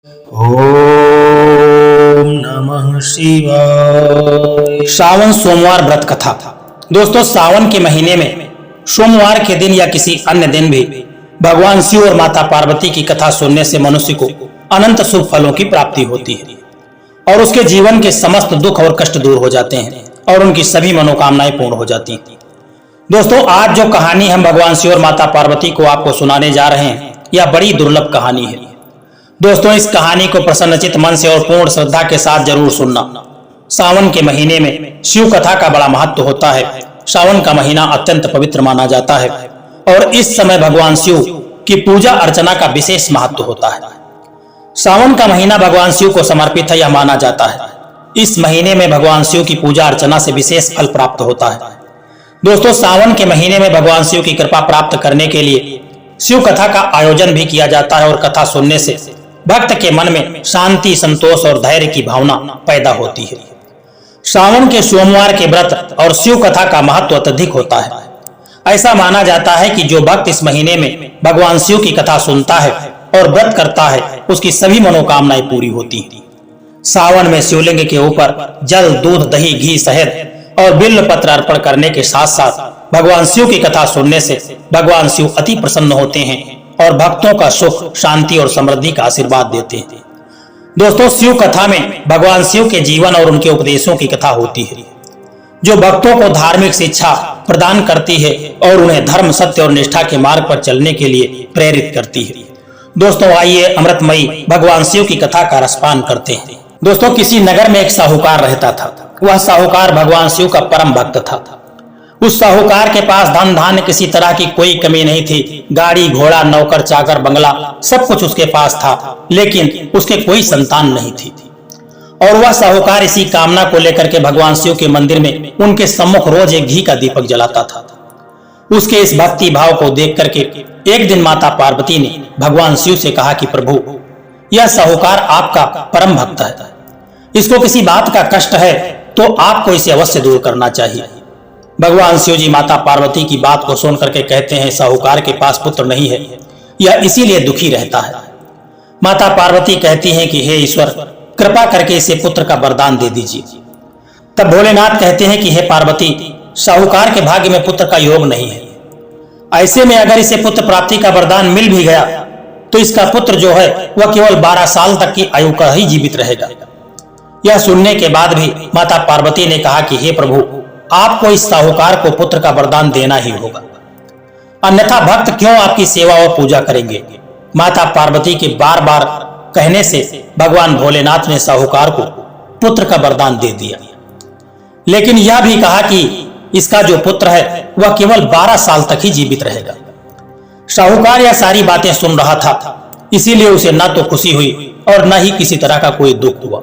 ओम नमः शिवाय। सावन सोमवार व्रत कथा। दोस्तों, सावन के महीने में सोमवार के दिन या किसी अन्य दिन भी भगवान शिव और माता पार्वती की कथा सुनने से मनुष्य को अनंत शुभ फलों की प्राप्ति होती है और उसके जीवन के समस्त दुख और कष्ट दूर हो जाते हैं और उनकी सभी मनोकामनाएं पूर्ण हो जाती हैं। दोस्तों, आज जो कहानी हम भगवान शिव और माता पार्वती को आपको सुनाने जा रहे हैं, यह बड़ी दुर्लभ कहानी है। दोस्तों, इस कहानी को प्रसन्नचित्त मन से और पूर्ण श्रद्धा के साथ जरूर सुनना। सावन के महीने में शिव कथा का बड़ा महत्व होता है। सावन का महीना अत्यंत पवित्र माना जाता है और इस समय भगवान शिव की पूजा अर्चना का विशेष महत्व होता है। सावन का महीना भगवान शिव को समर्पित है, यह माना जाता है। इस महीने में भगवान शिव की पूजा अर्चना से विशेष फल प्राप्त होता है। दोस्तों, सावन के महीने में भगवान शिव की कृपा प्राप्त करने के लिए शिव कथा का आयोजन भी किया जाता है और कथा सुनने से भक्त के मन में शांति, संतोष और धैर्य की भावना पैदा होती है। सावन के सोमवार के व्रत और शिव कथा का महत्व अत्यधिक होता है। ऐसा माना जाता है कि जो भक्त इस महीने में भगवान शिव की कथा सुनता है और व्रत करता है, उसकी सभी मनोकामनाएं पूरी होती हैं। सावन में शिवलिंग के ऊपर जल, दूध, दही, घी, शहद और बिल्व पत्र अर्पण करने के साथ साथ भगवान शिव की कथा सुनने से भगवान शिव अति प्रसन्न होते हैं और भक्तों का सुख, शांति और समृद्धि का आशीर्वाद देते हैं। दोस्तों, शिव कथा में भगवान शिव के जीवन और उनके उपदेशों की कथा होती है, जो भक्तों को धार्मिक शिक्षा प्रदान करती है और उन्हें धर्म, सत्य और निष्ठा के मार्ग पर चलने के लिए प्रेरित करती है। दोस्तों, आइए अमृतमयी भगवान शिव की कथा का रसपान करते हैं। दोस्तों, किसी नगर में एक साहूकार रहता था। वह साहूकार भगवान शिव का परम भक्त था। उस साहूकार के पास धन धान्य किसी तरह की कोई कमी नहीं थी। गाड़ी, घोड़ा, नौकर, चाकर, बंगला सब कुछ उसके पास था, लेकिन उसके कोई संतान नहीं थी। और वह साहूकार इसी कामना को लेकर के भगवान शिव के मंदिर में उनके सम्मुख रोज एक घी का दीपक जलाता था। उसके इस भक्ति भाव को देख करके एक दिन माता पार्वती ने भगवान शिव से कहा कि प्रभु, यह साहूकार आपका परम भक्त है। इसको किसी बात का कष्ट है तो आपको इसे अवश्य दूर करना चाहिए। भगवान शिव जी माता पार्वती की बात को सुन करके कहते हैं, साहूकार के पास पुत्र नहीं है, यह इसीलिए दुखी रहता है। माता पार्वती कहती हैं कि हे ईश्वर, कृपा करके इसे पुत्र का वरदान दे दीजिए। तब भोलेनाथ कहते हैं कि हे पार्वती, साहूकार के भाग्य में पुत्र का योग नहीं है। ऐसे में अगर इसे पुत्र प्राप्ति का वरदान मिल भी गया तो इसका पुत्र जो है वह केवल 12 साल तक की आयु का ही जीवित रहेगा। यह सुनने के बाद भी माता पार्वती ने कहा कि हे प्रभु, आपको इस साहूकार को पुत्र का वरदान देना ही होगा, अन्यथा भक्त क्यों आपकी सेवा और पूजा करेंगे। माता पार्वती के बार बार कहने से भगवान भोलेनाथ ने साहूकार को पुत्र का वरदान दे दिया, लेकिन यह भी कहा कि इसका जो पुत्र है वह केवल 12 साल तक ही जीवित रहेगा। साहूकार यह सारी बातें सुन रहा था, इसीलिए उसे न तो खुशी हुई और न ही किसी तरह का कोई दुख हुआ।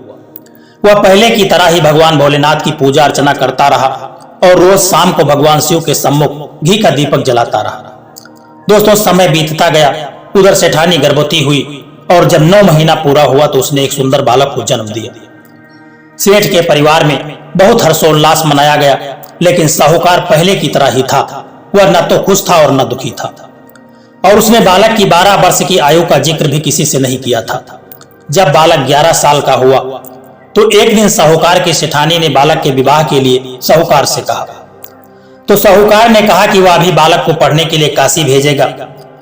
वह पहले की तरह ही भगवान भोलेनाथ की पूजा अर्चना करता रहा और रोज शाम को भगवान शिव के सम्मुख घी का दीपक जलाता रहा। दोस्तों, समय बीतता गया। उधर सेठानी गर्भवती हुई और जब 9 महीना पूरा हुआ तो उसने एक सुंदर बालक को जन्म दिया। सेठ के परिवार में बहुत हर्षोल्लास मनाया गया, लेकिन साहूकार पहले की तरह ही था। वह न तो खुश था और न दुखी था और उसने बालक की 12 वर्ष की आयु का जिक्र भी किसी से नहीं किया था। जब बालक 11 साल का हुआ तो एक दिन साहूकार की सेठानी ने बालक के विवाह के लिए साहूकार से कहा। तो साहूकार ने कहा कि वह अभी बालक को पढ़ने के लिए काशी भेजेगा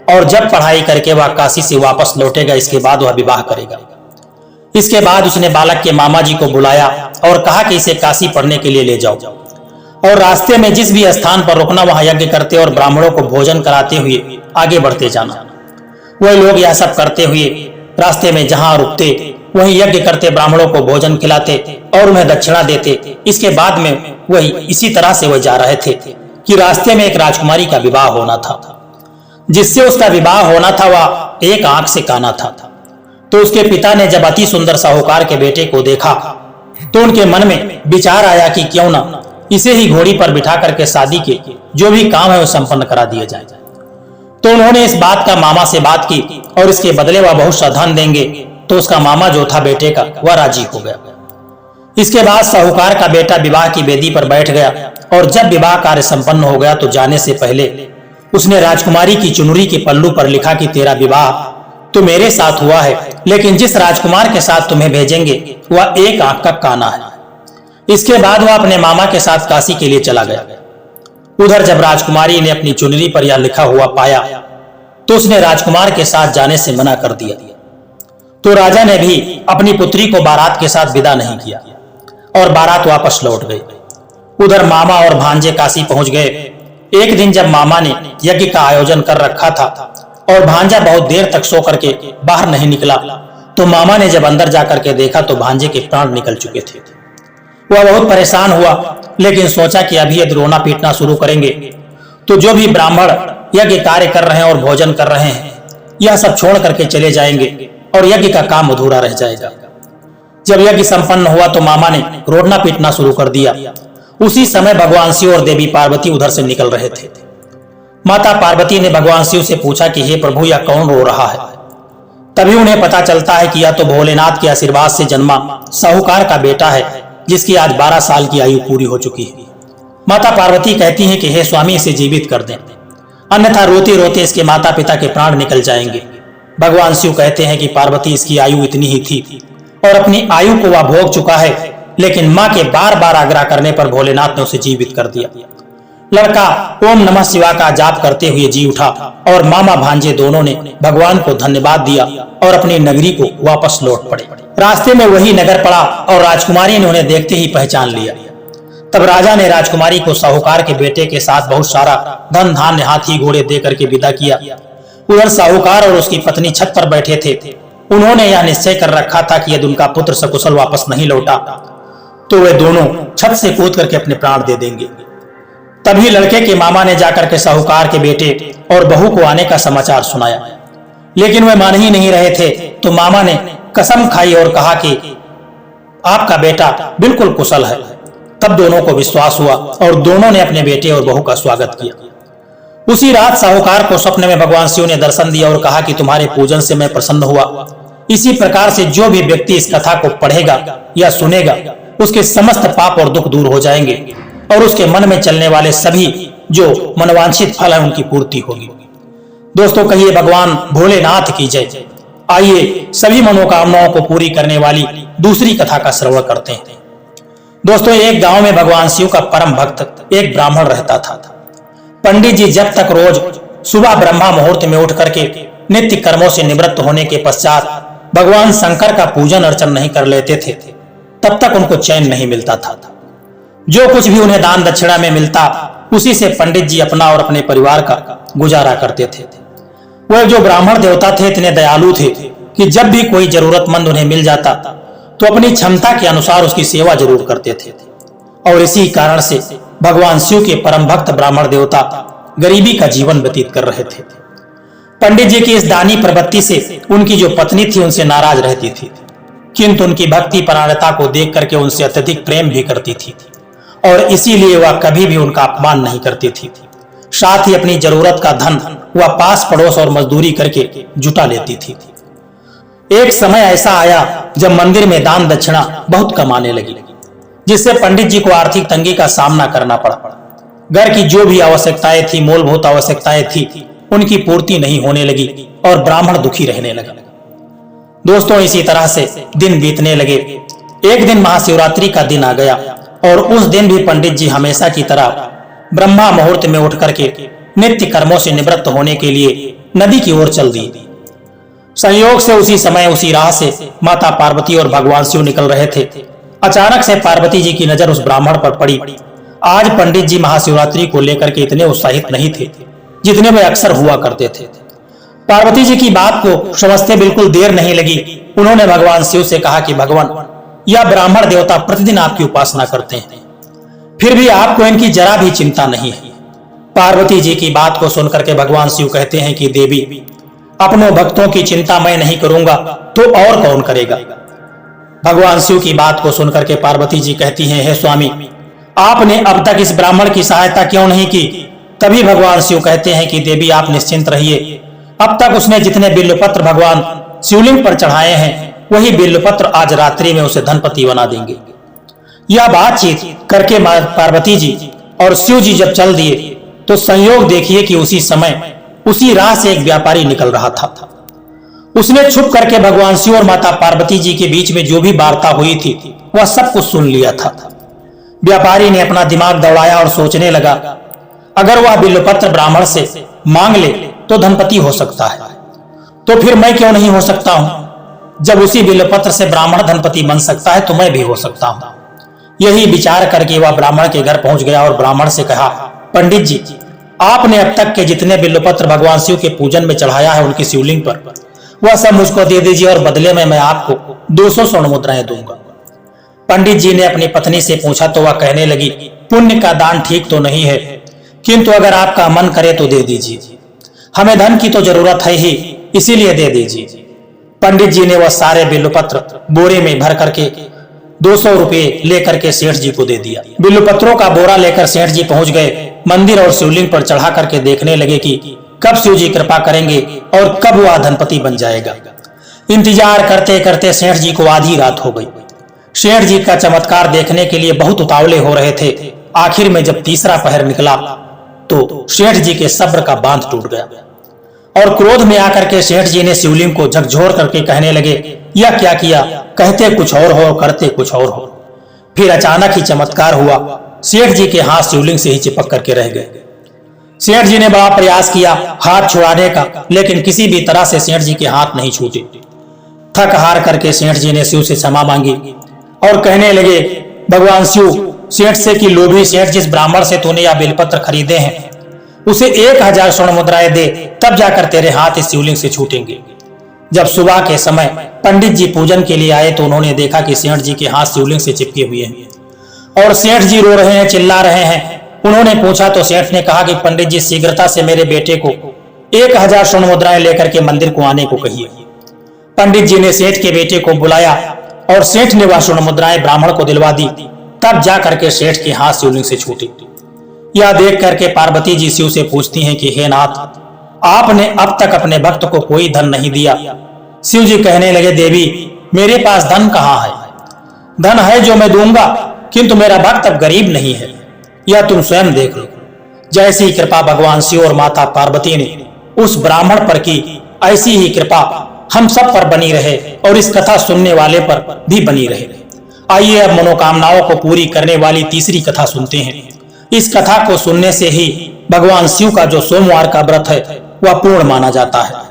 और जब पढ़ाई करके वह काशी से वापस लौटेगा, इसके बाद वह विवाह करेगा। इसके बाद उसने बालक के मामा जी को बुलाया और कहा कि इसे काशी पढ़ने के लिए ले जाओ और रास्ते में जिस भी स्थान पर रुकना वहां यज्ञ करते और ब्राह्मणों को भोजन कराते हुए आगे बढ़ते जाना। वही लोग यह सब करते हुए रास्ते में जहां रुकते वही यज्ञ करते, ब्राह्मणों को भोजन खिलाते और उन्हें दक्षिणा देते। इसके बाद में वही इसी तरह से वह जा रहे थे कि रास्ते में एक राजकुमारी का विवाह होना था। जिससे उसका विवाह होना था वह एक आंख से काना था। तो उसके पिता ने जब अति सुंदर साहूकार के बेटे को देखा तो उनके मन में विचार आया कि क्यों न इसे ही घोड़ी पर बिठा करके शादी के जो भी काम है वो संपन्न करा दिया जाए। तो उन्होंने इस बात का मामा से बात की और इसके बदले वह बहुत सा धन देंगे। तो उसका मामा जो था बेटे का, वह राजी हो गया। इसके बाद साहूकार का बेटा विवाह की वेदी पर बैठ गया और जब विवाह कार्य संपन्न हो गया तो जाने से पहले उसने राजकुमारी की चुनरी के पल्लू पर लिखा कि तेरा विवाह तो मेरे साथ हुआ है, लेकिन जिस राजकुमार के साथ तुम्हें भेजेंगे वह एक आंख का काना है। इसके बाद वह अपने मामा के साथ काशी के लिए चला गया। उधर जब राजकुमारी ने अपनी चुनरी पर यह लिखा हुआ पाया तो उसने राजकुमार के साथ जाने से मना कर दिया। तो राजा ने भी अपनी पुत्री को बारात के साथ विदा नहीं किया और बारात वापस लौट गई। उधर मामा और भांजे काशी पहुंच गए। एक दिन जब मामा ने यज्ञ का आयोजन कर रखा था और भांजा बहुत देर तक सो करके बाहर नहीं निकला, तो मामा ने जब अंदर जाकर के देखा तो भांजे के प्राण निकल चुके थे। वह बहुत परेशान हुआ, लेकिन सोचा कि अभी यदि रोना पीटना शुरू करेंगे तो जो भी ब्राह्मण यज्ञ कार्य कर रहे हैं और भोजन कर रहे हैं यह सब छोड़ करके चले जाएंगे और यज्ञ का काम अधूरा रह जाएगा। जब यज्ञ संपन्न हुआ तो मामा ने रोना पीटना शुरू कर दिया। उसी समय भगवान शिव और देवी पार्वती उधर से निकल रहे थे। माता पार्वती ने भगवान शिव से पूछा कि हे प्रभु, यह कौन रो रहा है? तभी उन्हें पता चलता है कि यह तो भोलेनाथ के आशीर्वाद से जन्मा साहूकार का बेटा है, जिसकी आज 12 साल की आयु पूरी हो चुकी है। माता पार्वती कहती हैं कि हे स्वामी, इसे जीवित कर दें, अन्यथा रोते रोते इसके माता पिता के प्राण निकल जाएंगे। भगवान शिव कहते हैं कि पार्वती, इसकी आयु इतनी ही थी और अपनी आयु को वह भोग चुका है, लेकिन मां के बार बार आग्रह करने पर भोलेनाथ ने उसे जीवित कर दिया। लड़का ओम नमः शिवाय का जाप करते हुए जी उठा और मामा भांजे दोनों ने भगवान को धन्यवाद दिया और अपनी नगरी को वापस लौट पड़े। रास्ते में वही नगर पड़ा और राजकुमारी ने उन्हें देखते ही पहचान लिया। तब राजा ने राजकुमारी को साहूकार के बेटे के साथ बहुत सारा धन धान्य, हाथी घोड़े दे करके विदा किया। उधर साहूकार और उसकी पत्नी छत पर बैठे थे। उन्होंने यह निश्चय कर रखा था कि यदि उनका पुत्र सकुशल वापस नहीं लौटा तो वे दोनों छत से कूद करके अपने प्राण दे देंगे। तभी लड़के के मामा ने जाकर के साहूकार के बेटे और बहू को आने का समाचार सुनाया, लेकिन वे मान ही नहीं रहे थे। तो मामा ने कसम खाई और कहा कि आपका बेटा बिल्कुल कुशल है। तब दोनों को विश्वास हुआ और दोनों ने अपने बेटे और बहू का स्वागत किया। उसी रात साहूकार को स्वप्न में भगवान शिव ने दर्शन दिया और कहा कि तुम्हारे पूजन से मैं प्रसन्न हुआ। इसी प्रकार से जो भी व्यक्ति इस कथा को पढ़ेगा या सुनेगा उसके समस्त पाप और दुख दूर हो जाएंगे और उसके मन में चलने वाले सभी जो मनवांछित फल है उनकी पूर्ति होगी। दोस्तों, कहिए भगवान भोलेनाथ की जय। आइए सभी मनोकामनाओं को पूरी करने वाली दूसरी कथा का श्रवण करते हैं। दोस्तों, एक गांव में भगवान शिव का परम भक्त एक ब्राह्मण रहता था। पंडित जी जब तक रोज सुबह ब्रह्मा मुहूर्त में उठ करके नित्य कर्मों से निवृत्त होने के पश्चात भगवान शंकर का पूजन अर्चन नहीं कर लेते थे, तब तक उनको चैन नहीं मिलता था। जो कुछ भी उन्हें दान दक्षिणा में मिलता उसी से पंडित जी अपना और अपने परिवार का गुजारा करते थे। वह जो ब्राह्मण देवता थे इतने दयालु थे कि जब भी कोई जरूरतमंद उन्हें मिल जाता तो अपनी क्षमता के अनुसार उसकी सेवा जरूर करते थे। और इसी कारण से भगवान शिव के परम भक्त ब्राह्मण देवता गरीबी का जीवन व्यतीत कर रहे थे। पंडित जी की इस दानी प्रवृत्ति से उनकी जो पत्नी थी उनसे नाराज रहती थी, किंतु उनकी भक्ति परायणता को देख करके उनसे अत्यधिक प्रेम भी करती थी और इसीलिए वह कभी भी उनका अपमान नहीं करती थी। साथ ही अपनी जरूरत का धन वह पास पड़ोस और मजदूरी करके जुटा लेती थी। एक समय ऐसा आया जब मंदिर में दान दक्षिणा बहुत कम आने लगी, जिससे पंडित जी को आर्थिक तंगी का सामना करना पड़ा। घर की जो भी आवश्यकताएं थी, मूलभूत आवश्यकताएं थी, उनकी पूर्ति नहीं होने लगी और ब्राह्मण दुखी रहने लगा। दोस्तों, इसी तरह से दिन बीतने लगे। एक दिन महाशिवरात्रि का दिन आ गया और उस दिन भी पंडित जी हमेशा की तरह ब्रह्मा मुहूर्त में उठ करके नित्य कर्मों से निवृत्त होने के लिए नदी की ओर चल दिए। संयोग से उसी समय उसी राह से माता पार्वती और भगवान शिव निकल रहे थे। अचानक से पार्वती जी की नजर उस ब्राह्मण पर पड़ी। आज पंडित जी महाशिवरात्रि को लेकर के इतने उत्साहित नहीं थे जितने वे अक्सर हुआ करते थे। पार्वती जी की बात को समझते बिल्कुल देर नहीं लगी। उन्होंने भगवान शिव से कहा कि भगवान, यह ब्राह्मण देवता प्रतिदिन आपकी उपासना करते हैं, फिर भी आपको इनकी जरा भी चिंता नहीं है। पार्वती जी की बात को सुनकर के भगवान शिव कहते हैं कि देवी, अपनों भक्तों की चिंता मैं नहीं करूंगा तो और कौन करेगा। भगवान शिव की बात को सुनकर के पार्वती जी कहती हैं, हे स्वामी, आपने अब तक इस ब्राह्मण की सहायता क्यों नहीं की। तभी भगवान शिव कहते हैं कि देवी आप निश्चिंत रहिए, अब तक उसने जितने बिल्वपत्र भगवान शिवलिंग पर चढ़ाए हैं वही बिल्वपत्र आज रात्रि में उसे धनपति बना देंगे। यह बातचीत करके पार्वती जी और शिव जी जब चल दिए तो संयोग देखिए कि उसी समय उसी राह से एक व्यापारी निकल रहा था। उसने छुप करके भगवान शिव और माता पार्वती जी के बीच में जो भी वार्ता हुई थी वह सब कुछ सुन लिया था। व्यापारी ने अपना दिमाग दौड़ाया और सोचने लगा, अगर वह बिल्वपत्र ब्राह्मण से मांग ले तो धनपति हो सकता है, तो फिर मैं क्यों नहीं हो सकता हूं? जब उसी बिल्वपत्र से ब्राह्मण धनपति बन सकता है तो मैं भी हो सकता हूं। यही विचार करके वह ब्राह्मण के घर पहुंच गया और ब्राह्मण से कहा, पंडित जी, आपने अब तक के जितने बिल्वपत्र भगवान शिव के पूजन में चढ़ाया है उनकी शिवलिंग पर, वह सब मुझको दे दीजिए और बदले में मैं आपको 200 स्वर्ण मुद्राएं दूंगा। पंडित जी ने अपनी पत्नी से पूछा तो वह कहने लगी, पुण्य का दान ठीक तो नहीं है, किंतु अगर आपका मन करे तो दे दीजिए, हमें धन की तो जरूरत है ही, इसीलिए दे दीजिए। पंडित जी ने वह सारे बिल्वपत्र बोरे में भर करके 200 रुपये लेकर के सेठ जी को दे दिया। बिल्वपत्रों का बोरा लेकर सेठ जी पहुंच गए मंदिर और शिवलिंग पर चढ़ा करके देखने लगे कि कब शिव जी कृपा करेंगे और कब वह धनपति बन जाएगा। इंतजार करते करते सेठ जी को आधी रात हो गई। सेठ जी का चमत्कार देखने के लिए बहुत उतावले हो रहे थे। आखिर में जब तीसरा पहर निकला तो सेठ जी के सब्र का बांध टूट गया और क्रोध में आकर के सेठ जी ने शिवलिंग को झकझोर करके कहने लगे, यह क्या किया? कहते कुछ और हो, करते कुछ और हो। फिर अचानक ही चमत्कार हुआ, सेठ जी के हाथ शिवलिंग से ही चिपक करके रह गए। सेठ जी ने बड़ा प्रयास किया हाथ छुड़ाने का, लेकिन किसी भी तरह से सेठ जी के हाथ नहीं छूटे। थक हार करके सेठ जी ने शिव से क्षमा मांगी और कहने लगे, भगवान शिव, सेठ से कि लोभी सेठ, जिस ब्राह्मण से तूने यह बेलपत्र खरीदे हैं उसे 1000 स्वर्ण मुद्राएं दे, तब जाकर तेरे हाथ इस शिवलिंग से छूटेंगे। जब सुबह के समय पंडित जी पूजन के लिए आए तो उन्होंने देखा कि सेठ जी के हाथ शिवलिंग से चिपके हुए हैं और सेठ जी रो रहे हैं, चिल्ला रहे हैं। उन्होंने पूछा तो सेठ ने कहा कि पंडित जी, शीघ्रता से मेरे बेटे को 1000 स्वर्ण मुद्राएं लेकर के मंदिर को आने को कहिए। पंडित जी ने सेठ के बेटे को बुलाया और सेठ ने वह स्वर्ण मुद्राएं ब्राह्मण को दिलवा दी। तब जाकर के सेठ के हाथ शिवलिंग से छूटी। यह देख करके पार्वती जी शिव से पूछती हैं कि हे नाथ, आपने अब तक अपने भक्त को कोई धन नहीं दिया। शिव जी कहने लगे, देवी, मेरे पास धन कहाँ है? धन है जो मैं दूंगा, किंतु मेरा भक्त अब गरीब नहीं है, यह तुम स्वयं देख लो। जैसी कृपा भगवान शिव और माता पार्वती ने उस ब्राह्मण पर की, ऐसी ही कृपा हम सब पर बनी रहे और इस कथा सुनने वाले पर भी बनी रहे। आइए अब मनोकामनाओं को पूरी करने वाली तीसरी कथा सुनते हैं। इस कथा को सुनने से ही भगवान शिव का जो सोमवार का व्रत है वह पूर्ण माना जाता है।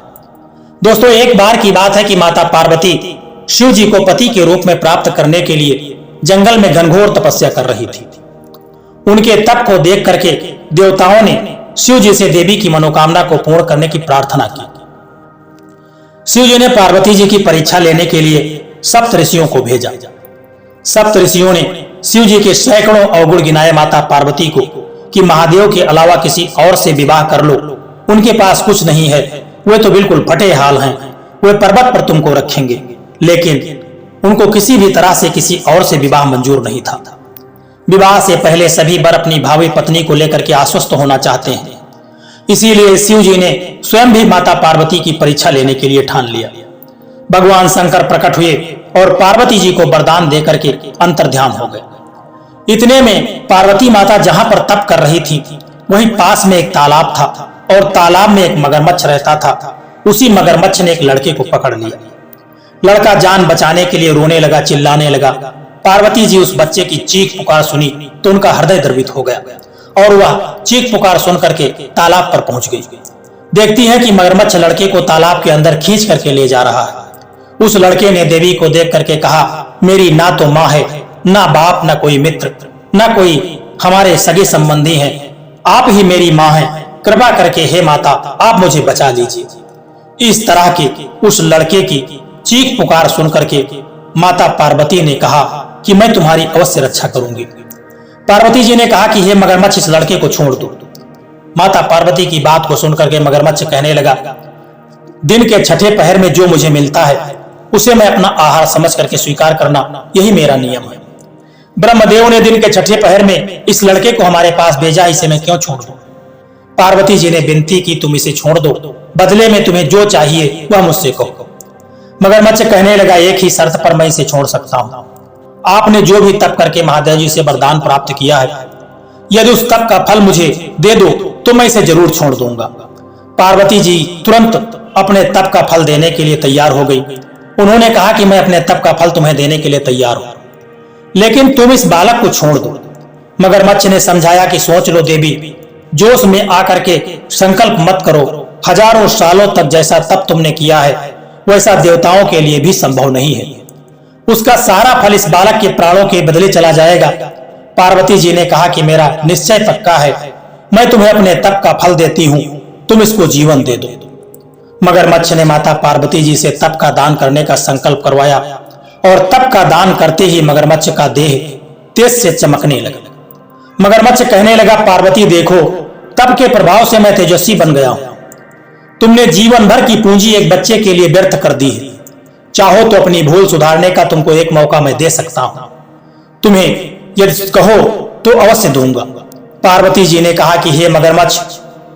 दोस्तों, एक बार की बात है कि माता पार्वती शिव जी को पति के रूप में प्राप्त करने के लिए जंगल में घनघोर तपस्या कर रही थी। उनके तप को देख करके देवताओं ने शिव जी से देवी की मनोकामना को पूर्ण करने की प्रार्थना की। शिव जी ने पार्वती जी की परीक्षा लेने के लिए सप्त ऋषियों को भेजा। सप्त ऋषियों ने शिव जी के सैकड़ों अवगुण गिनाए माता पार्वती को कि महादेव के अलावा किसी और से विवाह कर लो, उनके पास कुछ नहीं है, वे तो बिल्कुल फटे हाल हैं, वे पर्वत पर तुमको रखेंगे। लेकिन उनको किसी भी तरह से किसी और से विवाह मंजूर नहीं था। विवाह से पहले सभी वर अपनी भावी पत्नी को लेकर के आश्वस्त होना चाहते हैं। इसीलिए शिव जी ने स्वयं भी माता पार्वती की परीक्षा लेने के लिए ठान लिया। भगवान शंकर प्रकट हुए और पार्वती जी को वरदान देकर के अंतर्ध्यान हो गए। इतने में पार्वती माता जहां पर तप कर रही थी वहीं पास में एक तालाब था और तालाब में एक मगरमच्छ रहता था। उसी मगरमच्छ ने एक लड़के को पकड़ लिया। लड़का जान बचाने के लिए रोने लगा, चिल्लाने लगा। पार्वती जी उस बच्चे की चीख पुकार सुनी तो उनका हृदय द्रवित हो गया और वह चीख पुकार सुन करके तालाब पर पहुंच गई। देखती है कि मगरमच्छ लड़के को तालाब के अंदर खींच करके ले जा रहा है। उस लड़के ने देवी को देख करके कहा, मेरी ना तो माँ है, ना बाप, ना कोई मित्र, ना कोई हमारे सगे संबंधी हैं, आप ही मेरी माँ हैं, कृपा करके हे माता आप मुझे बचा लीजिए। इस तरह के उस लड़के की चीख पुकार सुन करके माता पार्वती ने कहा कि मैं तुम्हारी अवश्य रक्षा करूंगी। पार्वती जी ने कहा कि हे मगरमच्छ, इस लड़के को छोड़ दो। माता पार्वती की बात को सुनकर के मगरमच्छ कहने लगा, दिन के छठे पहर में जो मुझे मिलता है उसे मैं अपना आहार समझ करके स्वीकार करना, यही मेरा नियम है। ब्रह्मदेव ने दिन के छठे पहर में इस लड़के को हमारे पास भेजा, इसे मैं क्यों छोड़ दूं? पार्वती जी ने विनती की, तुम इसे छोड़ दो, बदले में तुम्हें जो चाहिए वह मुझसे कहो। मगरमच्छ कहने लगा, एक ही शर्त पर मैं इसे छोड़ सकता हूं। आपने जो भी तप करके महादेव जी से वरदान प्राप्त किया है, यदि उस तप का फल मुझे दे दो तो मैं इसे जरूर छोड़ दूंगा। पार्वती जी तुरंत अपने तप का फल देने के लिए तैयार हो गई। उन्होंने कहा कि मैं अपने तप का फल तुम्हें देने के लिए तैयार हूं, लेकिन तुम इस बालक को छोड़ दो। मगरमच्छ ने समझाया कि सोच लो देवी, जोश में आकर के संकल्प मत करो। हजारों सालों तक जैसा तप तुमने किया है वैसा देवताओं के लिए भी संभव नहीं है। उसका सारा फल इस बालक के प्राणों के बदले चला जाएगा। पार्वती जी ने कहा कि मेरा निश्चय पक्का है, मैं तुम्हें अपने तप का फल देती हूं, तुम इसको जीवन दे दो। मगरमच्छ ने माता पार्वती जी से तप का दान करने का संकल्प करवाया और तप का दान करते ही मगरमच्छ का देह तेज से चमकने लगा। मगरमच्छ कहने लगा, पार्वती देखो, तप के प्रभाव से मैं तेजस्वी बन गया हूं। तुमने जीवन भर की पूंजी एक बच्चे के लिए व्यर्थ कर दी है। चाहो तो अपनी भूल सुधारने का तुमको एक मौका मैं दे सकता हूं, तुम्हें यदि कहो तो अवश्य दूंगा। पार्वती जी ने कहा कि हे मगरमच्छ,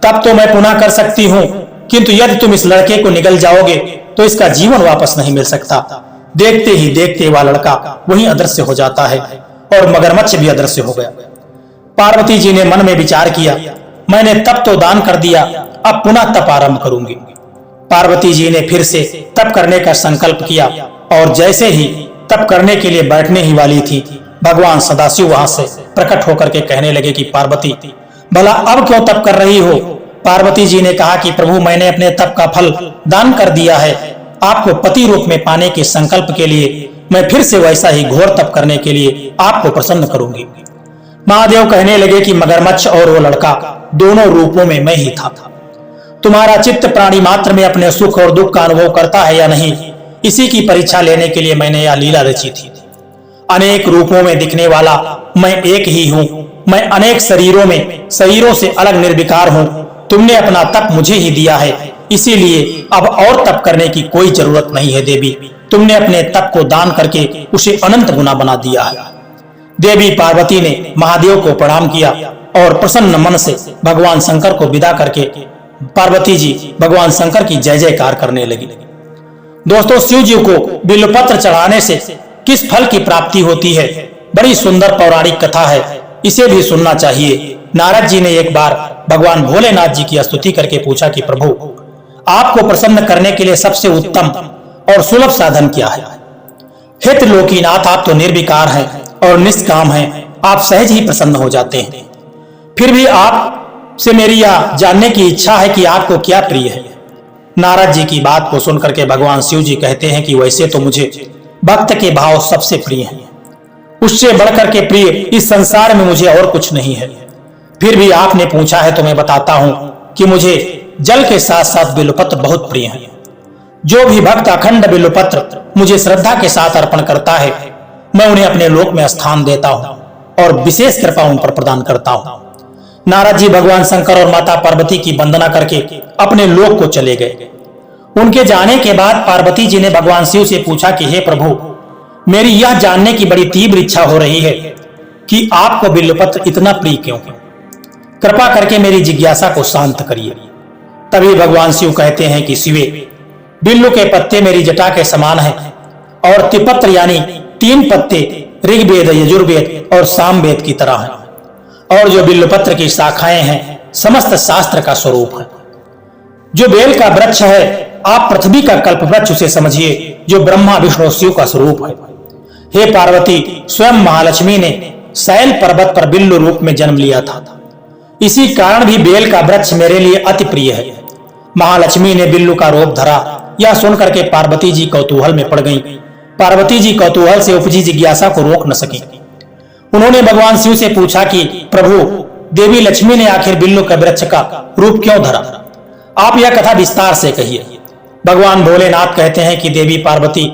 तब तो मैं पुनः कर सकती हूं, किंतु यदि तुम इस लड़के को निगल जाओगे तो इसका जीवन वापस नहीं मिल सकता। देखते ही देखते वह लड़का वहीं अदृश्य हो जाता है और मगरमच्छ भी अदृश्य हो गया। पार्वती जी ने मन में विचार किया, मैंने तप तो दान कर दिया, अब पुनः तप आरंभ करूंगी। पार्वती जी ने फिर से तप करने का संकल्प किया और जैसे ही तप करने के लिए बैठने ही वाली थी, भगवान सदाशिव वहां से प्रकट होकर के कहने लगे कि पार्वती, भला अब क्यों तप कर रही हो? पार्वती जी ने कहा कि प्रभु, मैंने अपने तप का फल दान कर दिया है। आपको पति रूप में पाने के संकल्प के लिए मैं फिर से वैसा ही घोर तप करने के लिए आपको प्रसन्न करूंगी। महादेव कहने लगे कि मगरमच्छ और वो लड़का दोनों रूपों में मैं ही था। तुम्हारा चित्त प्राणी मात्र में अपने सुख और दुख का अनुभव करता है या नहीं, इसी की परीक्षा लेने के लिए मैंने यह लीला रची थी। अनेक रूपों में दिखने वाला मैं एक ही हूँ। मैं अनेक शरीरों से अलग निर्विकार हूँ। तुमने अपना तप मुझे ही दिया है, इसीलिए अब और तप करने की कोई जरूरत नहीं है देवी। तुमने अपने तप को दान करके उसे अनंत गुना बना दिया है। देवी पार्वती ने महादेव को प्रणाम किया और प्रसन्न मन से भगवान शंकर को विदा करके पार्वती जी भगवान शंकर की जय जयकार करने लगी। दोस्तों, शिव जी को बिल्वपत्र चढ़ाने से किस फल की प्राप्ति होती है, बड़ी सुंदर पौराणिक कथा है, इसे भी सुनना चाहिए। नारद जी ने एक बार भगवान भोलेनाथ जी की स्तुति करके पूछा कि प्रभु, आपको प्रसन्न करने के लिए सबसे उत्तम और सुलभ साधन क्या है? हित लोकीनाथ, आप तो निर्विकार हैं और निष्काम हैं, आप सहज ही प्रसन्न हो जाते हैं। फिर भी आप से मेरी यह जानने की इच्छा है कि आपको क्या प्रिय है। नारद जी की बात को सुनकर के भगवान शिव जी कहते हैं कि वैसे तो मुझे भक्त के भाव सबसे प्रिय हैं, उससे बढ़कर के प्रिय इस संसार में मुझे और कुछ नहीं है। फिर भी आपने पूछा है तो मैं बताता हूं कि मुझे जल के साथ साथ बिल्वपत्र बहुत प्रिय है। जो भी भक्त अखंड बिल्वपत्र मुझे श्रद्धा के साथ अर्पण करता है, मैं उन्हें अपने लोक में स्थान देता हूं और विशेष कृपा उन पर प्रदान करता हूं। नारद जी भगवान शंकर और माता पार्वती की वंदना करके अपने लोक को चले गए। उनके जाने के बाद पार्वती जी ने भगवान शिव से पूछा कि हे प्रभु, मेरी यह जानने की बड़ी तीव्र इच्छा हो रही है कि आपको बिल्वपत्र इतना प्रिय क्यों? कृपा करके मेरी जिज्ञासा को शांत करिए। तभी भगवान शिव कहते हैं कि शिवे, बिल्लू के पत्ते मेरी जटा के समान हैं और त्रिपत्र यानी 3 पत्ते ऋग्वेद, यजुर्वेद और सामवेद की तरह हैं, और जो बिल्वपत्र की शाखाएं हैं समस्त शास्त्र का स्वरूप है। जो बेल का वृक्ष है, आप पृथ्वी का कल्प वृक्ष उसे समझिए, जो ब्रह्मा विष्णु शिव का स्वरूप है। हे पार्वती, स्वयं महालक्ष्मी ने शैल पर्वत पर बिल्लू रूप में जन्म लिया था, इसी कारण भी बेल का वृक्ष मेरे लिए अति प्रिय है। महालक्ष्मी ने बिल्लू का रूप धरा, यह सुनकर के पार्वती जी कौतूहल में पड़ गईं। पार्वती जी कौतूहल से उपजी जिज्ञासा को रोक न सकी। उन्होंने भगवान शिव से पूछा कि प्रभु, देवी लक्ष्मी ने आखिर बिल्लू के वृक्ष का रूप क्यों धरा? आप यह कथा विस्तार से कहिए। भगवान भोलेनाथ कहते हैं कि देवी पार्वती,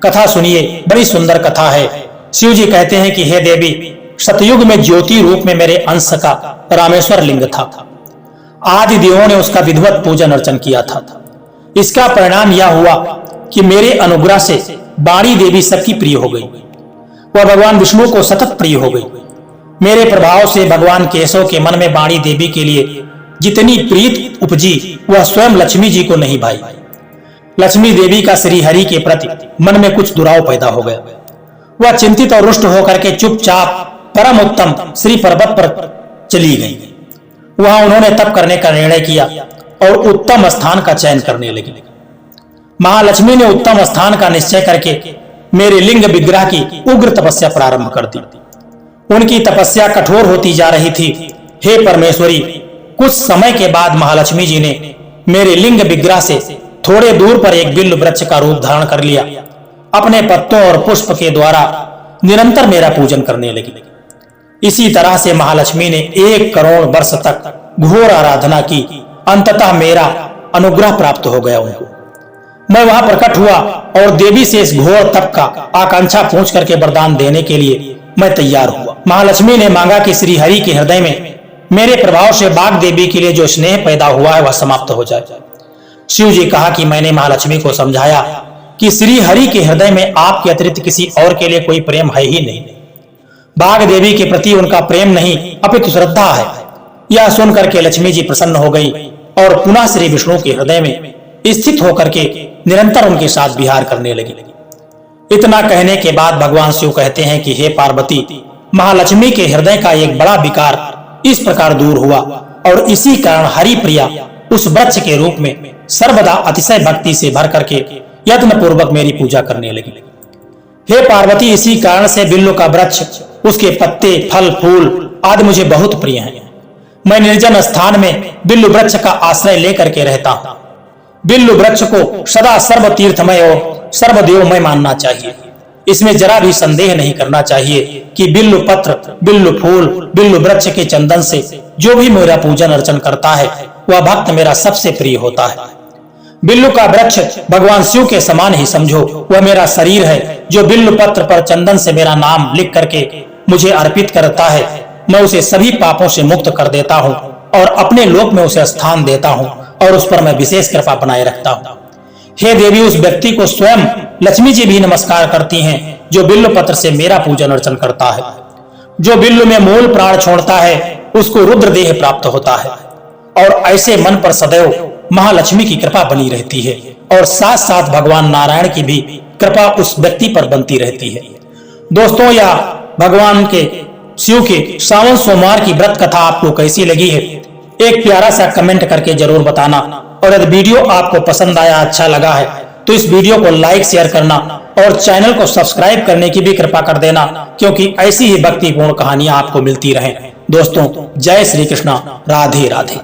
कथा सुनिए, बड़ी सुंदर कथा है। शिव जी कहते हैं कि हे देवी, सतयुग में ज्योति रूप में मेरे अंश का रामेश्वर लिंग था। आदि देवों ने उसका विधिवत पूजन अर्चन किया था। इसका परिणाम यह हुआ कि मेरे अनुग्रह से वाणी देवी सबकी प्रिय हो गई। वह भगवान विष्णु को सतत प्रिय हो गई। मेरे प्रभाव से भगवान केशव के मन में वाणी देवी के लिए जितनी प्रीत उपजी, वह स्वयं लक्ष्मी जी को नहीं भाई। लक्ष्मी देवी का श्री हरि के प्रति मन में कुछ दुराव पैदा हो गया। वह चिंतित और रुष्ट होकर के चुपचाप परम उत्तम श्री पर्वत पर चली गई। वहां उन्होंने तप करने का निर्णय किया और उत्तम स्थान का चयन करने लगी। महालक्ष्मी ने उत्तम स्थान का निश्चय करके मेरे लिंग विग्रह की उग्र तपस्या प्रारंभ कर दी। उनकी तपस्या कठोर होती जा रही थी। हे परमेश्वरी, कुछ समय के बाद महालक्ष्मी जी ने मेरे लिंग विग्रह से थोड़े दूर पर एक बिल्व वृक्ष का रूप धारण कर लिया। अपने पत्तों और पुष्प के द्वारा निरंतर मेरा पूजन करने लगी। इसी तरह से महालक्ष्मी ने 1 करोड़ वर्ष तक घोर आराधना की। अंततः मेरा अनुग्रह प्राप्त हो गया उनको। मैं वहां प्रकट हुआ और देवी से इस घोर तप का आकांक्षा पूछ करके वरदान देने के लिए मैं तैयार हुआ। महालक्ष्मी ने मांगा कि श्री हरि के हृदय में मेरे प्रभाव से बाघ देवी के लिए जो स्नेह पैदा हुआ है वह समाप्त हो जाए। शिव जी कहा कि मैंने महालक्ष्मी को समझाया कि श्री हरि के हृदय में आपके अतिरिक्त किसी और के लिए कोई प्रेम है ही नहीं। बाघ देवी के प्रति उनका प्रेम नहीं अपितु श्रद्धा है। यह सुनकर के लक्ष्मी जी प्रसन्न हो गई और पुनः श्री विष्णु के हृदय में स्थित होकर के निरंतर उनके साथ विहार करने लगी। इतना कहने के बाद भगवान शिव कहते हैं कि हे पार्वती, महालक्ष्मी के हृदय का एक बड़ा विकार इस प्रकार दूर हुआ और इसी कारण हरि प्रिया उस वृक्ष के रूप में सर्वदा अतिशय भक्ति से भर करके यत्न पूर्वक मेरी पूजा करने लगी। हे पार्वती, इसी कारण से बिल्व का वृक्ष, उसके पत्ते, फल, फूल आदि मुझे बहुत प्रिय हैं। मैं निर्जन स्थान में बिल्व वृक्ष का आश्रय लेकर के रहता हूँ। बिल्व वृक्ष को सदा सर्व तीर्थमय और सर्वदेवमय मानना चाहिए। इसमें जरा भी संदेह नहीं करना चाहिए कि बिल्व पत्र, बिल्व फूल, बिल्व वृक्ष के चंदन से जो भी मेरा पूजन अर्चन करता है वह भक्त मेरा सबसे प्रिय होता है। बिल्व का वृक्ष भगवान शिव के समान ही समझो। वह मेरा शरीर है जो बिल्व पत्र पर चंदन से मेरा नाम लिख करके मुझे अर्पित करता है। मैं उसे सभी पापों से मुक्त कर देता हूँ और अपने लोक में उसे स्थान देता हूँ और उस पर मैं विशेष कृपा बनाए रखता हूँ। हे देवी, उस व्यक्ति को स्वयं लक्ष्मी जी भी नमस्कार करती हैं जो बिल्व पत्र से मेरा पूजन अर्चन करता है। जो बिल्व में मूल प्राण छोड़ता है उसको रुद्र देह प्राप्त होता है और ऐसे मन पर सदैव महालक्ष्मी की कृपा बनी रहती है और साथ साथ भगवान नारायण की भी कृपा उस व्यक्ति पर बनती रहती है। दोस्तों, यह भगवान के शिव के सावन सोमवार की व्रत कथा आपको कैसी लगी है एक प्यारा सा कमेंट करके जरूर बताना। और यदि वीडियो आपको पसंद आया, अच्छा लगा है तो इस वीडियो को लाइक, शेयर करना और चैनल को सब्सक्राइब करने की भी कृपा कर देना, क्योंकि ऐसी ही भक्तिपूर्ण कहानियां आपको मिलती रहें। दोस्तों, जय श्री कृष्णा, राधे राधे।